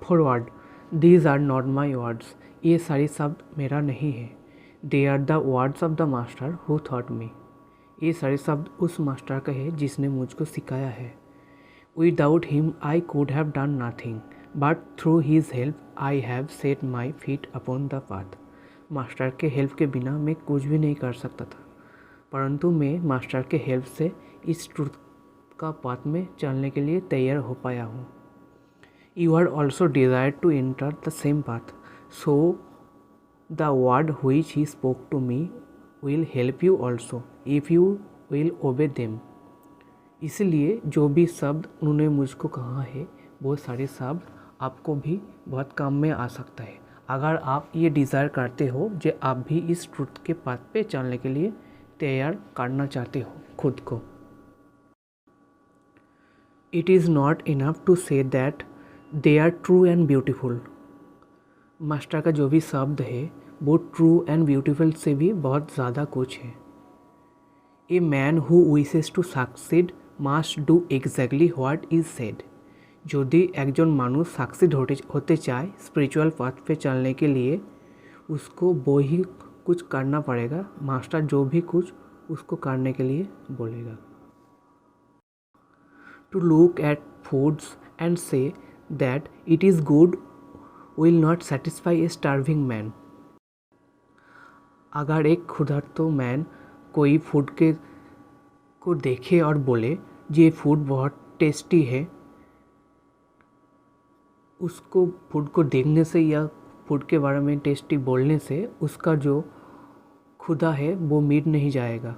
Forward, these are not my words, ये सारे शब्द मेरा नहीं है। They are the words of the master who thought me, ये सारे शब्द उस मास्टर का है जिसने मुझको सिखाया है। Without him I could have done nothing, but through his help I have set my feet upon the path. Master के हेल्प के बिना मैं कुछ भी नहीं कर सकता था, परंतु मैं मास्टर के हेल्प से इस ट्रूथ का पाथ में चलने के लिए तैयार हो पाया हूँ। You are also desire to enter the same path, so the word which he spoke to me will help you also if you will obey them। इसलिए जो भी शब्द उन्होंने मुझको कहा है वो सारे शब्द आपको भी बहुत काम में आ सकता है, अगर आप ये डिज़ायर करते हो जो आप भी इस ट्रुथ के पाथ पे चलने के लिए तैयार करना चाहते हो खुद को। It is not enough to say that they are true and beautiful. Master का जो भी शब्द है वो ट्रू एंड ब्यूटीफुल से भी बहुत ज़्यादा कुछ है। A man who wishes to succeed must do exactly what is said. যদি একজন মানুষ সাকসিড होते चाहे स्पिरिचुअल पाथ पे चलने के लिए, उसको वो ही कुछ करना पड़ेगा, मास्टर जो भी कुछ उसको करने के लिए बोलेगा। To look at foods and say that it is good will not satisfy a starving man. अगर एक क्षुधार्त मैन कोई फूड को देखे और बोले ये फूड बहुत टेस्टी है, उसको फूड को देखने से या फूड के बारे में टेस्टी बोलने से उसका जो खुदा है वो मिट नहीं जाएगा।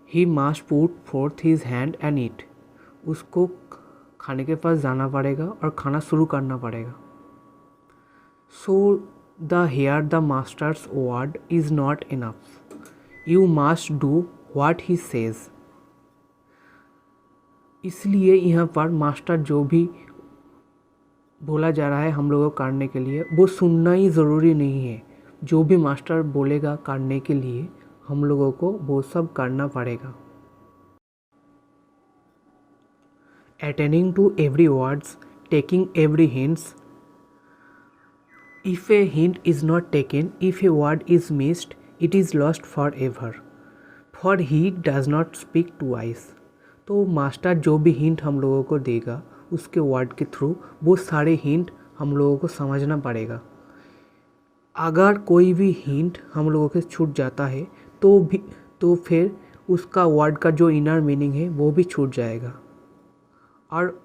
He must put fourth his hand and eat. उसको खाने के पास जाना पड़ेगा और खाना शुरू करना पड़ेगा। So the here the master's word is not enough, you must do what he says. इसलिए यहाँ पर मास्टर जो भी बोला जा रहा है हम लोगों को करने के लिए वो सुनना ही ज़रूरी नहीं है। जो भी मास्टर बोलेगा करने के लिए हम लोगों को वो सब करना पड़ेगा। Attending to every words, taking every hints. If a hint is not taken, if a word is missed, it is lost for ever, for he does not speak twice. तो मास्टर जो भी हिंट हम लोगों को देगा उसके word के through वो सारे हिंट हम लोगों को समझना पड़ेगा। अगर कोई भी हिंट हम लोगों के छूट जाता है तो फिर उसका वर्ड का जो इनर मीनिंग है वो भी छूट जाएगा और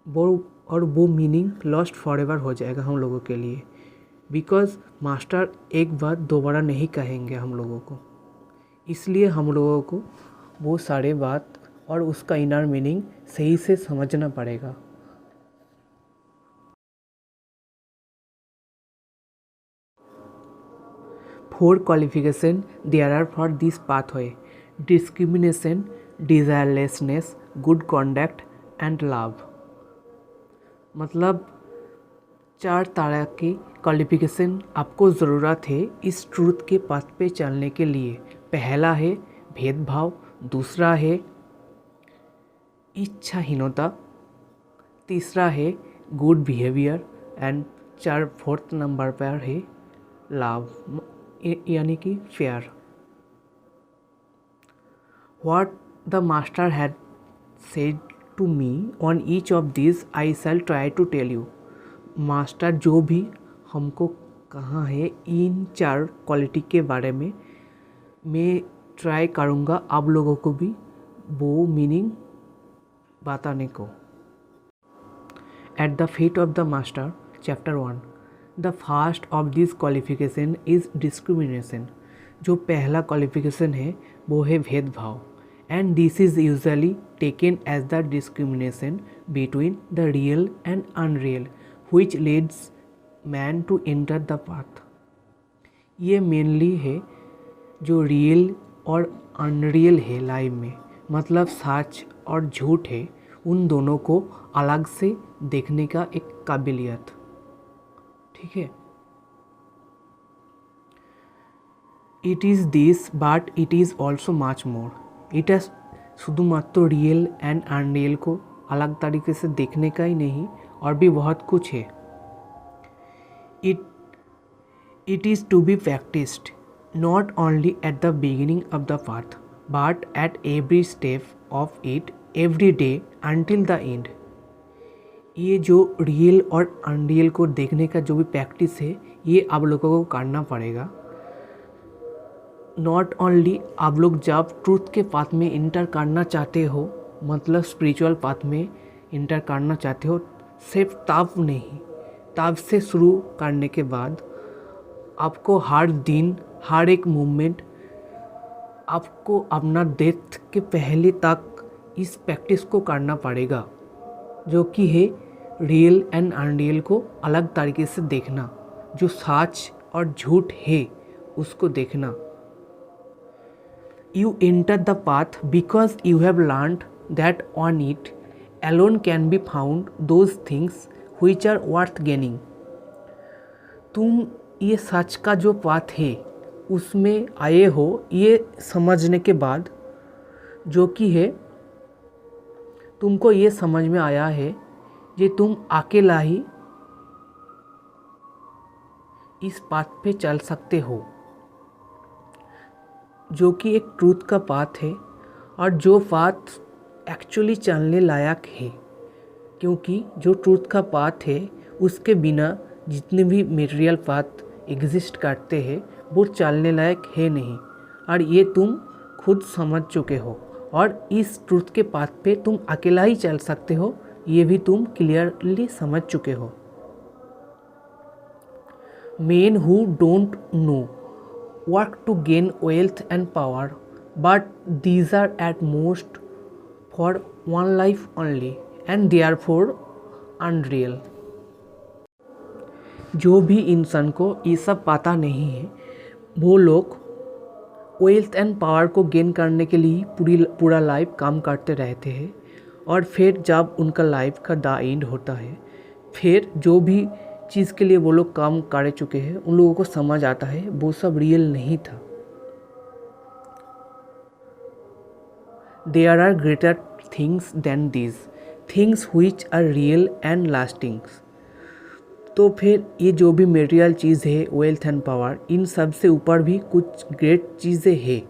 वो मीनिंग लॉस्ट फॉरएवर हो जाएगा हम लोगों के लिए। बिकॉज मास्टर एक बात दोबारा नहीं कहेंगे हम लोगों को, इसलिए हम लोगों को वो सारे बात और उसका इनर मीनिंग सही से समझना पड़ेगा। For qualification there are for this pathway: discrimination, desirelessness, good conduct and love. मतलब 4 तरह की क्वालिफिकेशन आपको ज़रूरत है इस ट्रूथ के पाथ पे चलने के लिए। पहला है भेदभाव, दूसरा है इच्छाहीनता, तीसरा है good behaviour and fourth number पर है लव यानी कि fair. What the master had said to me on each of this I shall try to tell you. Master जो भी हमको कहा है इन 4 क्वालिटी के बारे में मैं ट्राई करूँगा आप लोगों को भी वो मीनिंग बताने को। At the feet of the master, chapter 1। The first of this qualification is discrimination. जो पहला क्वालिफिकेशन है वो है भेदभाव, and this is usually taken as the discrimination between the real and unreal which leads man to enter the path। ये mainly है जो real और अनरियल है लाइफ में, मतलब सच और झूठ है, उन दोनों को अलग से देखने का एक काबिलियत। ठीक है, it is this but it is also much more. It शुधुमात्र रियल एंड अनरियल को अलग तरीके से देखने का ही नहीं, और भी बहुत कुछ है। It is to be practised not only at the beginning of the path but at every step of it every day until the end. ये जो रियल और अनरियल को देखने का जो भी प्रैक्टिस है ये आप लोगों को करना पड़ेगा। नॉट ओनली आप लोग जब ट्रूथ के पाथ में इंटर करना चाहते हो, मतलब स्पिरिचुअल पाथ में इंटर करना चाहते हो, सिर्फ तब नहीं, तब से शुरू करने के बाद आपको हर दिन हर एक मोमेंट आपको अपना डेथ के पहले तक इस प्रैक्टिस को करना पड़ेगा, जो कि है रियल एंड अनरियल को अलग तरीके से देखना, जो सच और झूठ है उसको देखना। You enter the path because you have learned that on it alone can be found those things which are worth gaining। तुम ये सच का जो पाथ है उसमें आए हो ये समझने के बाद, जो कि है तुमको ये समझ में आया है कि तुम अकेला ही इस पाथ पे चल सकते हो, जो कि एक ट्रूथ का पाथ है और जो पाथ एक्चुअली चलने लायक है, क्योंकि जो ट्रूथ का पाथ है उसके बिना जितने भी मटेरियल पाथ एग्जिस्ट करते हैं वो चलने लायक है नहीं, और ये तुम खुद समझ चुके हो। और इस ट्रूथ के पाथ पे तुम अकेला ही चल सकते हो, ये भी तुम क्लियरली समझ चुके हो। Men who don't know work to gain wealth and power, but these are at most for one life only and therefore unreal। जो भी इंसान को ये सब पता नहीं है वो लोग वेल्थ एंड पावर को गेन करने के लिए पूरा लाइफ काम करते रहते हैं, और फिर जब उनका लाइफ का द एंड होता है फिर जो भी चीज़ के लिए वो लोग काम कर चुके हैं उन लोगों को समझ आता है वो सब रियल नहीं था। There are greater things than this things which are real and lasting. तो फिर ये जो भी मटेरियल चीज़ है, वेल्थ एंड पावर, इन सब से ऊपर भी कुछ ग्रेट चीज़ें हैं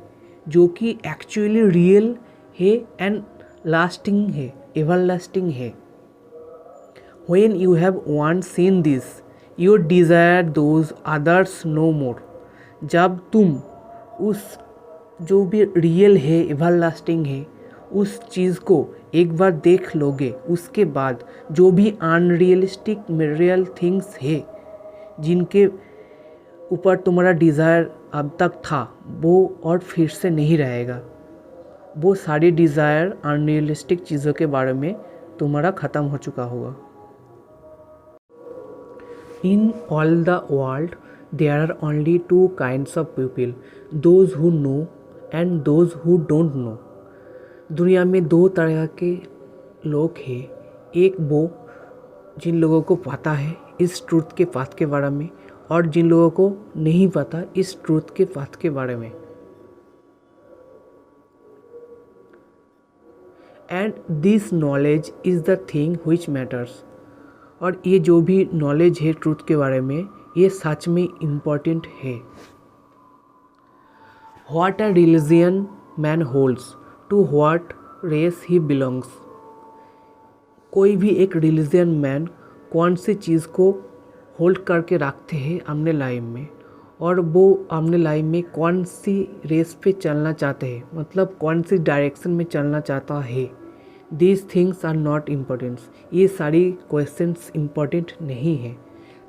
जो कि एक्चुअली रियल है एंड लास्टिंग है, एवरलास्टिंग है। When you have once seen this, you desire those others no more। जब तुम उस जो भी रियल है, एवरलास्टिंग है, उस चीज़ को एक बार देख लोगे, उसके बाद जो भी अनरियलिस्टिक मटेरियल थिंग्स है जिनके ऊपर तुम्हारा डिज़ायर अब तक था वो और फिर से नहीं रहेगा। वो सारी डिज़ायर अनरियलिस्टिक चीज़ों के बारे में तुम्हारा ख़त्म हो चुका होगा। In all the world there are only two kinds of people, those who know and those who don't know। दुनिया में दो तरह के लोग हैं, एक वो जिन लोगों को पता है इस ट्रूथ के पाथ के बारे में और जिन लोगों को नहीं पता इस ट्रूथ के पाथ के बारे में। And this knowledge is the thing which matters. और ये जो भी नॉलेज है ट्रूथ के बारे में ये सच में इम्पॉर्टेंट है। What a religion man holds to what race he belongs. कोई भी एक रिलीजियन मैन कौन सी चीज़ को होल्ड करके रखते हैं अपने लाइफ में, और वो अपने लाइफ में कौन सी रेस पे चलना चाहते हैं, मतलब कौन सी डायरेक्शन में चलना चाहता है। These things are not important। ये सारी क्वेश्चंस इम्पोर्टेंट नहीं है।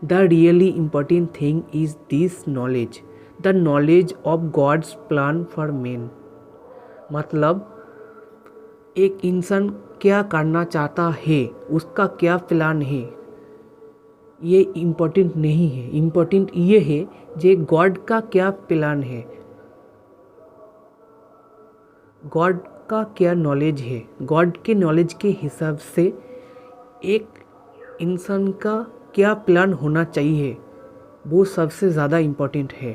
The really important thing is this knowledge, the knowledge of God's plan for man. मतलब एक इंसान क्या करना चाहता है, उसका क्या प्लान है, ये इम्पोर्टेंट नहीं है। इम्पोर्टेंट ये है जे गॉड का क्या प्लान है, गॉड का क्या नॉलेज है। गॉड के नॉलेज के हिसाब से एक इंसान का क्या प्लान होना चाहिए वो सबसे ज़्यादा इम्पोर्टेंट है।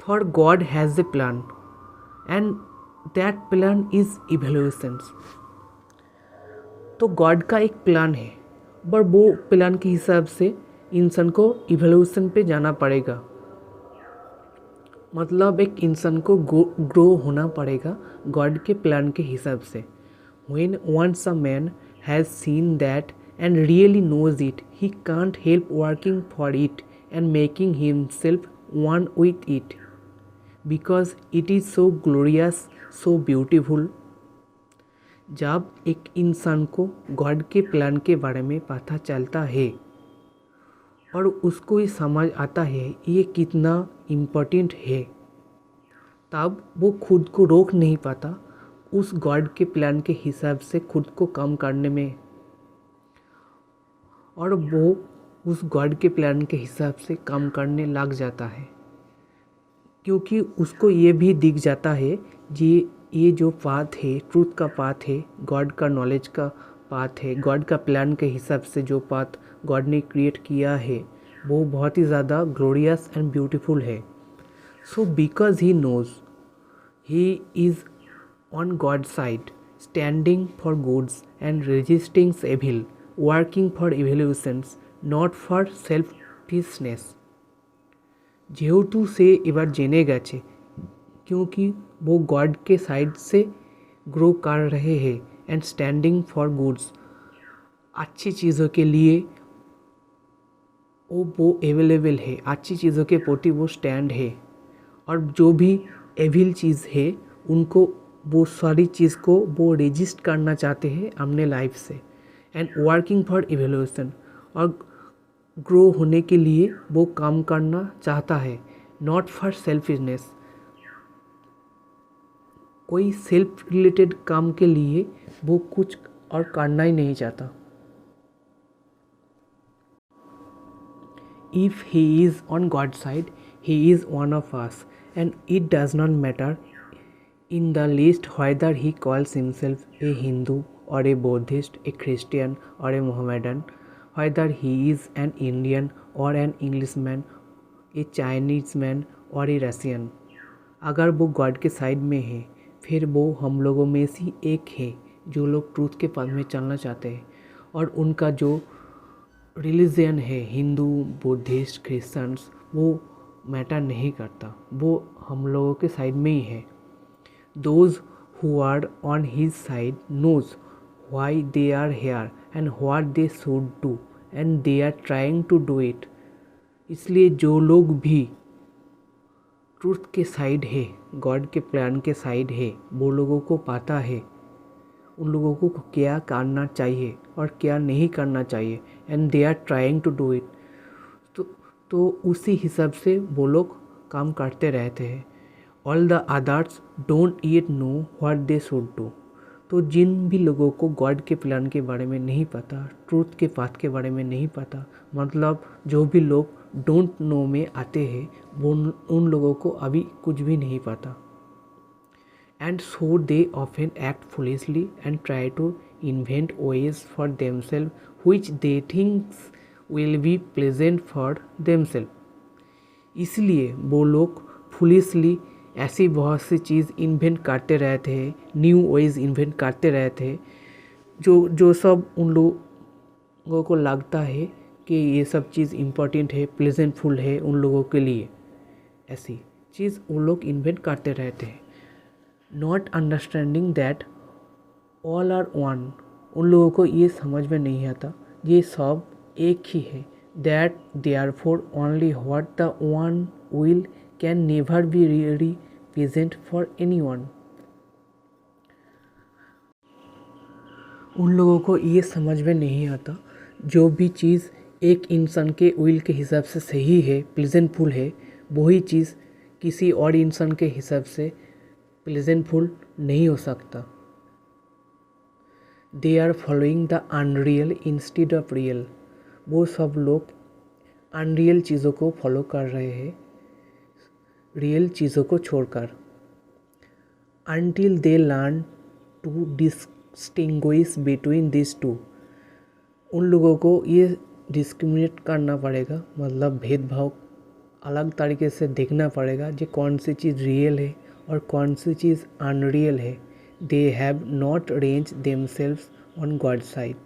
For God has a plan and that plan is evolutions. तो गॉड का एक प्लान है, पर वो प्लान के हिसाब से इंसान को इवोल्यूशन पे जाना पड़ेगा, मतलब एक इंसान को ग्रो होना पड़ेगा गॉड के प्लान के हिसाब से। When once a man has seen that and really knows it, he can't help working for it and making himself one with it, because it is so glorious, so beautiful. जब एक इंसान को God के plan के बारे में पता चलता है और उसको ये समझ आता है ये कितना इम्पोर्टेंट है, तब वो खुद को रोक नहीं पाता उस गॉड के प्लान के हिसाब से खुद को काम करने में, और वो उस गॉड के प्लान के हिसाब से काम करने लग जाता है, क्योंकि उसको ये भी दिख जाता है ये जो पाथ है, ट्रूथ का पाथ है, गॉड का नॉलेज का पाथ है, गॉड का प्लान के हिसाब से जो पाथ गॉड ने क्रिएट किया है वो बहुत ही ज़्यादा ग्लोरियस एंड ब्यूटीफुल है। So because he knows he is on God's side, standing for goods and resisting evil, working for evolutions, not for selfishness. যেহেতু সে এবার জেনে গেছে क्योंकि वो गॉड के साइड से ग्रो कर रहे हैं एंड स्टैंडिंग फॉर गुड्स, अच्छी चीज़ों के लिए वो अवेलेबल है, अच्छी चीज़ों के प्रति वो स्टैंड है, और जो भी एविल चीज़ है उनको वो सारी चीज़ को वो रेजिस्ट करना चाहते हैं अपने लाइफ से, एंड वर्किंग फॉर इवोल्यूशन, और ग्रो होने के लिए वो काम करना चाहता है, नॉट फॉर सेल्फिशनेस, कोई सेल्फ रिलेटेड काम के लिए वो कुछ और करना ही नहीं चाहता। If he is on God side he is one of us, and it does not matter in the least whether he calls himself a Hindu or a Buddhist, a Christian or a Mohammedan, whether he is an Indian or an Englishman, a Chinese man or a Russian। अगर वो God के side में है फिर वो हम लोगों में से एक है जो लोग ट्रूथ के पथ में चलना चाहते हैं, और उनका जो रिलीजन है, हिंदू, बुद्धिस्ट, क्रिश्चियंस, वो मैटर नहीं करता, वो हम लोगों के साइड में ही है। Those who are on his side knows why they are here and what they should do, and they are trying to do it। इसलिए जो लोग भी ट्रूथ के साइड है, गॉड के प्लान के साइड है, वो लोगों को पता है उन लोगों को क्या करना चाहिए और क्या नहीं करना चाहिए, and they are trying to do it. तो उसी हिसाब से वो लोग काम करते रहते हैं। All the others don't yet know what they should do. तो जिन भी लोगों को गॉड के प्लान के बारे में नहीं पता, ट्रूथ के पाथ के बारे में नहीं पता, मतलब जो भी लोग डोंट नो में आते हैं वो उन लोगों को अभी कुछ भी नहीं पता। And so they often act foolishly and try to invent ways for themself which they thinks will be pleasant for themself. इसलिए वो लोग फुलिशली ऐसी बहुत सी चीज़ इन्वेंट करते रहते हैं, न्यू वेज इन्वेंट करते रहते हैं, जो सब उन लोगों को लगता है कि ये सब चीज़ इम्पोर्टेंट है, प्लेजेंटफुल है उन लोगों के लिए, ऐसी चीज़ उन लोग इन्वेंट करते रहते हैं। Not understanding that all are one, उन लोगों को ये समझ में नहीं आता ये सब एक ही है। That therefore only what the one will can never be really present for anyone. उन लोगों को ये समझ में नहीं आता जो भी चीज़ एक इंसान के विल के हिसाब से सही है, प्लेजेंटफुल है, वही चीज़ किसी और इंसान के हिसाब से प्लेजेंटफुल नहीं हो सकता। They are following the unreal instead of real, वो सब लोग अनरियल चीज़ों को फॉलो कर रहे हैं रियल चीज़ों को छोड़कर। Until they learn to distinguish between this two, उन लोगों को ये डिस्क्रिमिनेट करना पड़ेगा, मतलब भेदभाव अलग तरीके से देखना पड़ेगा कि कौन सी चीज़ रियल है और कौन सी चीज़ अनरियल है। They have not range themselves on God side,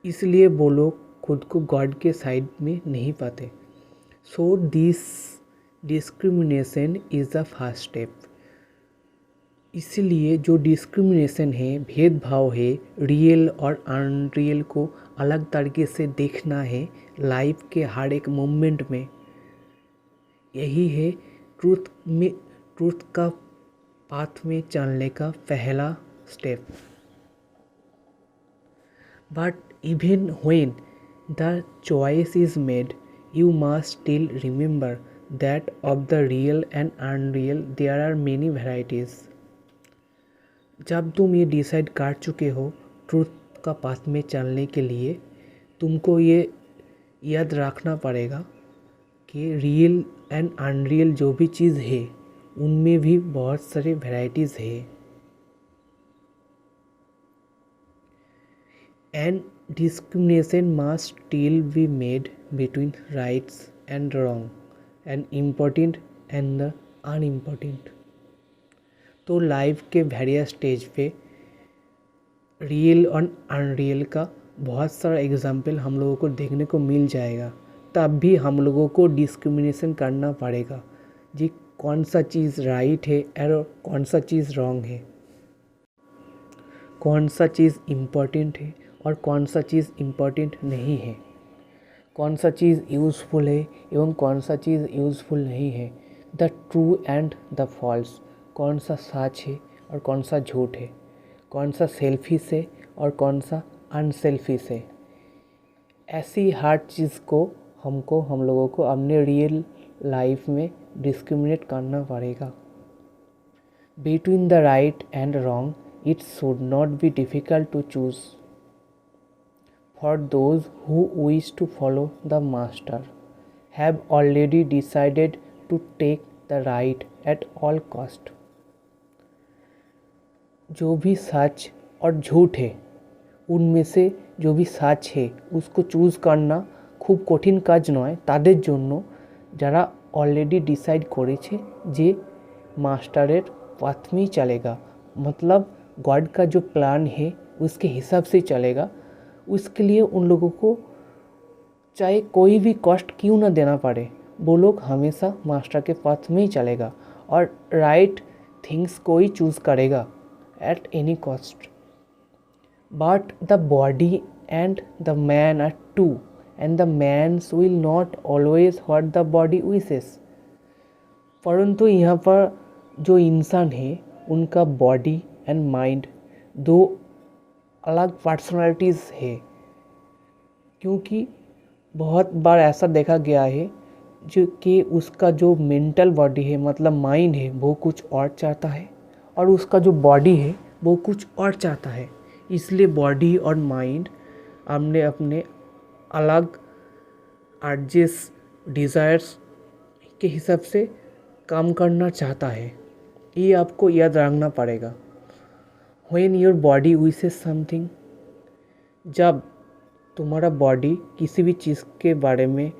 इसलिए वो लोग खुद को गॉड के साइड में नहीं पाते। So this discrimination is the first step. इसलिए जो डिस्क्रिमिनेशन है, भेदभाव है, रियल और अनरियल को अलग तरीके से देखना है लाइफ के हर एक मोमेंट में, यही है ट्रूथ का पाथ में चलने का पहला step. But even when the choice is made, you must still remember that of the real and unreal there are many varieties। जब तुम ये डिसाइड कर चुके हो ट्रूथ का पाथ में चलने के लिए, तुमको ये याद रखना पड़ेगा कि रियल एंड अनरियल जो भी चीज़ है उनमें भी बहुत सारे वैरायटीज़ है। And discrimination must still be made between rights and wrong and important and the unimportant। तो लाइफ के वेरियस स्टेज पे रियल और अनरियल का बहुत सारा एग्जाम्पल हम लोगों को देखने को मिल जाएगा। तब भी हम लोगों को डिस्क्रिमिनेशन करना पड़ेगा जी, कौन सा चीज़ राइट है और कौन सा चीज़ रॉन्ग है, कौन सा चीज़ इम्पोर्टेंट है और कौन सा चीज़ इम्पोर्टेंट नहीं है, कौन सा चीज़ यूज़फुल है एवं कौन सा चीज़ यूज़फुल नहीं है, the true and the false, कौन सा सच है और कौन सा झूठ है, कौन सा सेल्फिश है और कौन सा अनसेल्फिश है। ऐसी हर चीज़ को हम लोगों को अपने रियल लाइफ में डिस्क्रिमिनेट करना पड़ेगा। Between the right and wrong it should not be difficult to choose. For those who wish to follow the master have already decided to take the right at all cost। जो भी सच और झूठ है उनमें से जो भी सच है उसको चूज़ करना খুব কঠিন কাজ নয় তাদের জন্য যারা অলরেডি ডিসাইড করেছে যে मास्टरेर पाथ में चलेगा, मतलब गॉड का जो प्लान है उसके हिसाब से चलेगा। उसके लिए उन लोगों को चाहे कोई भी कॉस्ट क्यों ना देना पड़े, वो लोग हमेशा मास्टर के पाथ में ही चलेगा और राइट थिंग्स को ही चूज़ करेगा at any cost. But the body and the man are two and the man's will not always what the body wishes. परंतु यहाँ पर जो इंसान है उनका बॉडी एंड माइंड दो अलग पर्सनालिटीज़ है, क्योंकि बहुत बार ऐसा देखा गया है जो कि उसका जो मेंटल बॉडी है मतलब माइंड है वो कुछ और चाहता है और उसका जो बॉडी है वो कुछ और चाहता है। इसलिए बॉडी और माइंड हमने अपने अलग अर्जेस डिज़ायर्स के हिसाब से काम करना चाहता है, ये आपको याद रखना पड़ेगा। When your body wishes something, जब तुम्हारा बॉडी किसी भी चीज़ के बारे में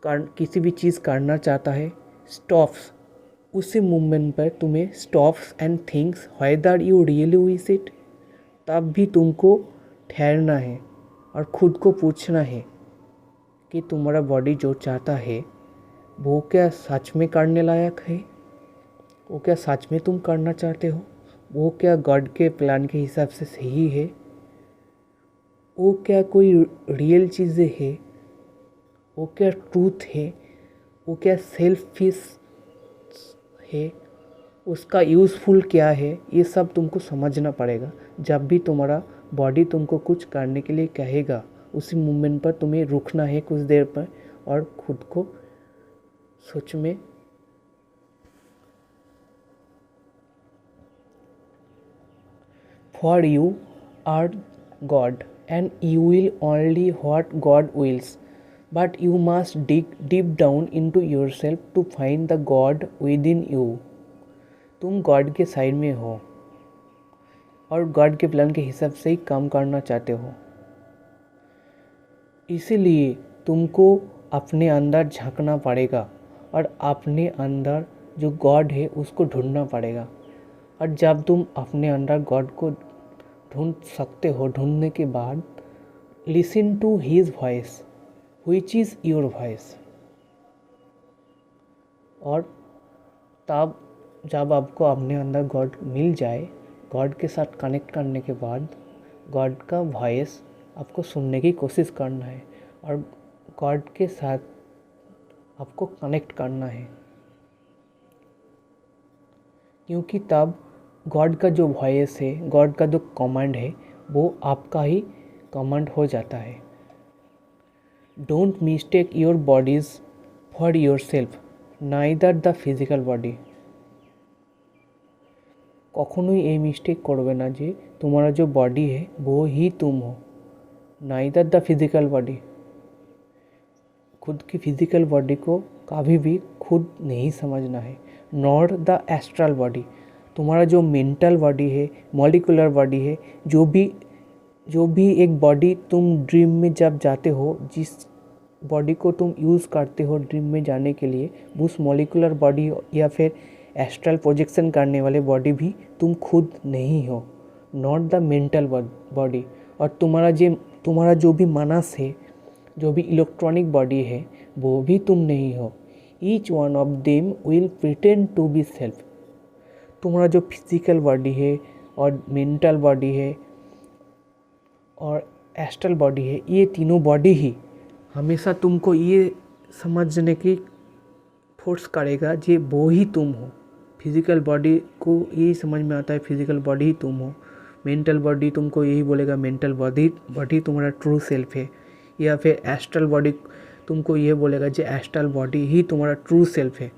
किसी भी चीज़ करना चाहता है, स्टॉप्स, उसी मूवमेंट पर तुम्हें stops and things whether you really wish it, तब भी तुमको ठहरना है और ख़ुद को पूछना है कि तुम्हारा बॉडी जो चाहता है वो क्या सच में करने लायक है, वो क्या सच में तुम करना चाहते हो, वो क्या गॉड के प्लान के हिसाब से सही है, वो क्या कोई रियल चीज़ें है, वो क्या ट्रूथ है, वो क्या सेल्फिश है, उसका यूज़फुल क्या है, ये सब तुमको समझना पड़ेगा। जब भी तुम्हारा बॉडी तुमको कुछ करने के लिए कहेगा उसी मोमेंट पर तुम्हें रुकना है कुछ देर पर और खुद को सोच में For you are God and you will only what God wills, but you must dig deep down into yourself to find the God within you। तुम गॉड के साइड में हो और गॉड के प्लान के हिसाब से ही काम करना चाहते हो, इसीलिए तुमको अपने अंदर झांकना पड़ेगा और अपने अंदर जो गॉड है उसको ढूंढना पड़ेगा। और जब तुम अपने अंदर गॉड को ढूंढ सकते हो, ढूंढने के बाद listen to his voice which is your voice. और तब जब आपको अपने अंदर गॉड मिल जाए, गॉड के साथ कनेक्ट करने के बाद गॉड का वॉइस आपको सुनने की कोशिश करना है और गॉड के साथ आपको कनेक्ट करना है, क्योंकि तब गॉड का जो वॉइस है, गॉड का जो कमांड है, वो आपका ही कमांड हो जाता है। Don't mistake your bodies for your self, neither the physical body. কখনোই এই মিস্টেক করবে না যে तुम्हारा जो बॉडी है वो ही तुम हो, नाइदर द फिजिकल बॉडी। खुद की फिजिकल बॉडी को कभी भी खुद नहीं समझना है, नॉट द एस्ट्रल बॉडी। तुम्हारा जो मेंटल बॉडी है, मॉलिकुलर बॉडी है, जो भी एक बॉडी तुम ड्रीम में जब जाते हो, जिस बॉडी को तुम यूज़ करते हो ड्रीम में जाने के लिए, उस मॉलिकुलर बॉडी या फिर एस्ट्रल प्रोजेक्शन करने वाले बॉडी भी तुम खुद नहीं हो, नॉट द मेंटल बॉडी। और तुम्हारा जो भी मानस है, जो भी इलेक्ट्रॉनिक बॉडी है, वो भी तुम नहीं हो। Each one of them will pretend to be self. तुम्हारा जो फिजिकल बॉडी है और मेंटल बॉडी है और एस्ट्रल बॉडी है, ये तीनों बॉडी ही हमेशा तुमको ये समझने की फोर्स करेगा कि वो ही तुम हो। फिजिकल बॉडी को यही समझ में आता है फिजिकल बॉडी ही तुम हो, मेंटल बॉडी तुमको यही बोलेगा मेंटल बॉडी तुम्हारा ट्रू सेल्फ है, या फिर एस्ट्रल बॉडी तुमको ये बोलेगा कि एस्ट्रल बॉडी ही तुम्हारा ट्रू सेल्फ है।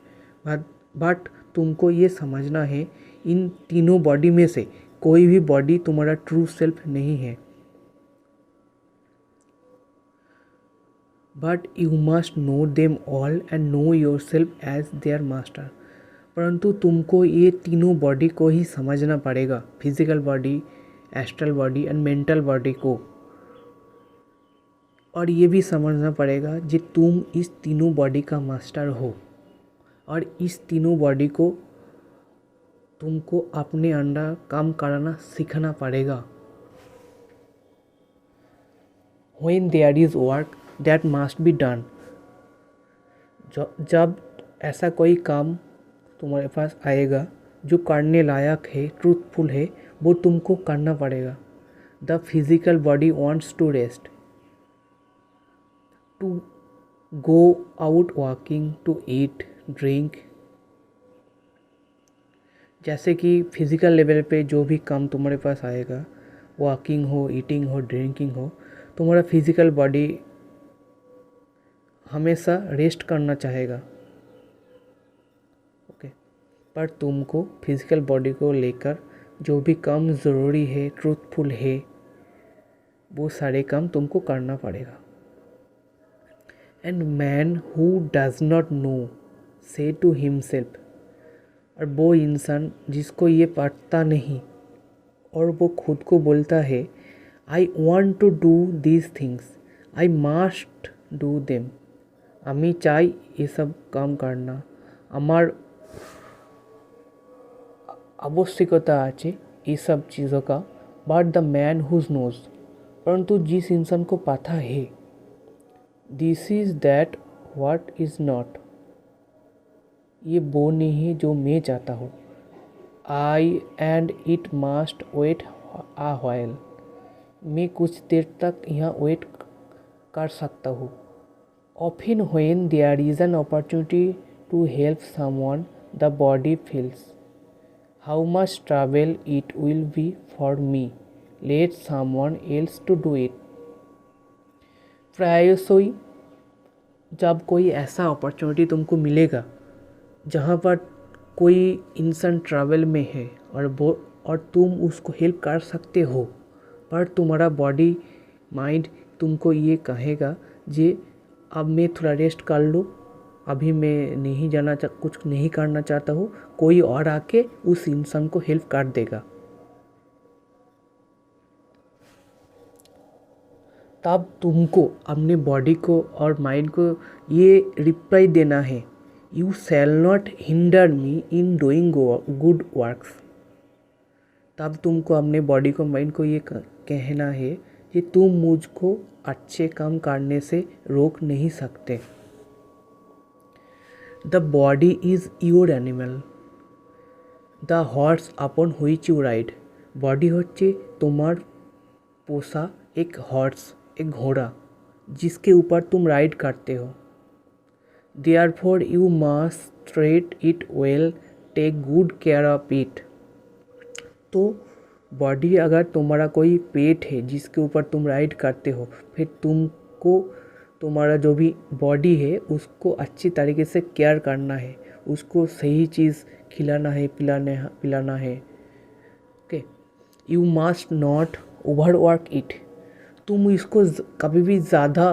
बट तुमको ये समझना है इन तीनों बॉडी में से कोई भी बॉडी तुम्हारा ट्रू सेल्फ नहीं है। But you must know them all and know your self as their master. परंतु तुमको ये तीनों बॉडी को ही समझना पड़ेगा, physical body, astral body and mental body को। और ये भी समझना पड़ेगा कि तुम इस तीनों बॉडी का मास्टर हो और इस तीनों बॉडी को तुमको अपने अंदर काम कराना सीखना पड़ेगा। When there is work that must be done, जब ऐसा कोई काम तुम्हारे पास आएगा जो करने लायक है, ट्रूथफुल है, वो तुमको करना पड़ेगा। The physical body wants to rest, to go out walking, to eat drink. जैसे कि फिजिकल लेवल पे जो भी काम तुम्हारे पास आएगा, वॉकिंग हो, ईटिंग हो, ड्रिंकिंग हो, तुम्हारा फिजिकल बॉडी हमेशा रेस्ट करना चाहेगा। ओके, पर तुमको फिजिकल बॉडी को लेकर जो भी काम ज़रूरी है, ट्रूथफुल है, वो सारे काम तुमको करना पड़ेगा। And man who does not know से टू हिमसेल्फ, और वो इंसान जिसको ये पता नहीं और वो खुद को बोलता है I want to do these things, I must do them. আমি চাই ये सब काम करना, আমার आवश्यकता আছে ये सब चीज़ों का। But the man who knows, परंतु जिस इंसान को पता है this is that what is not, ये वो नहीं है जो मैं चाहता हूँ। I and it must wait a while, मैं कुछ देर तक यहाँ वेट कर सकता हूँ। Often when there is an opportunity to help someone, the body feels how much trouble it will be for me. Let someone else to do it. प्रायशई जब कोई ऐसा अपॉर्चुनिटी तुमको मिलेगा जहाँ पर कोई इंसान ट्रैवल में है और तुम उसको हेल्प कर सकते हो, पर तुम्हारा बॉडी माइंड तुमको ये कहेगा जे अब मैं थोड़ा रेस्ट कर लूँ, अभी मैं नहीं कुछ नहीं करना चाहता हूँ, कोई और आके उस इंसान को हेल्प कर देगा। तब तुमको अपने बॉडी को और माइंड को ये रिप्लाई देना है, you shall not hinder me in doing good works. तब तुमको अपने बॉडी को, माइंड को ये कहना है कि तुम मुझको अच्छे काम करने से रोक नहीं सकते। The body is your animal, the horse upon which you ride. Body হচ্ছে তোমার पोसा एक हॉर्स, एक घोड़ा जिसके ऊपर तुम राइड करते हो। Therefore you must treat it well, take good care of it. तो बॉडी अगर तुम्हारा कोई पेट है जिसके ऊपर तुम राइड करते हो, फिर तुमको तुम्हारा जो भी बॉडी है उसको अच्छी तरीके से केयर करना है, उसको सही चीज़ खिलाना है, पिलाना है। Okay, you must not overwork it. तुम इसको कभी भी ज़्यादा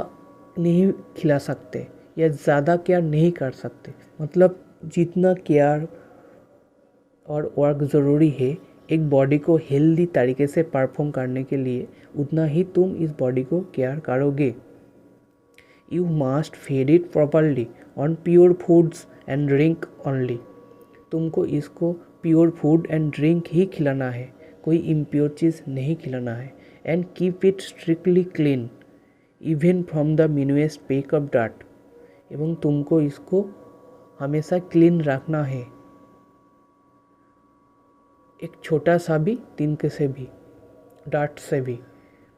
नहीं खिला सकते या ज़्यादा केयर नहीं कर सकते। मतलब जितना केयर और वर्क ज़रूरी है एक बॉडी को हेल्दी तरीके से परफॉर्म करने के लिए, उतना ही तुम इस बॉडी को केयर करोगे। You must feed it properly on pure foods and drink only. तुमको इसको प्योर फूड एंड ड्रिंक ही खिलाना है, कोई इम्प्योर चीज़ नहीं खिलाना है। And keep it strictly clean even from the minutest speck of dirt. एवं तुमको इसको हमेशा क्लीन रखना है, एक छोटा सा भी तिनके से भी, डर्ट से भी।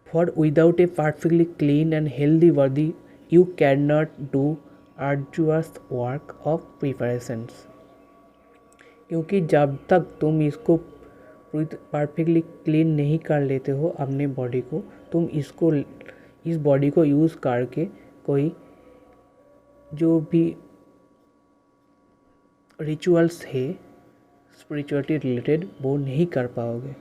For without A perfectly clean and healthy body you can not do arduous work of preparations. क्योंकि जब तक तुम इसको परफेक्टली क्लीन नहीं कर लेते हो अपने बॉडी को, तुम इस बॉडी को यूज़ करके कोई जो भी रिचुअल्स है स्पिरिचुअलिटी रिलेटेड वो नहीं कर पाओगे।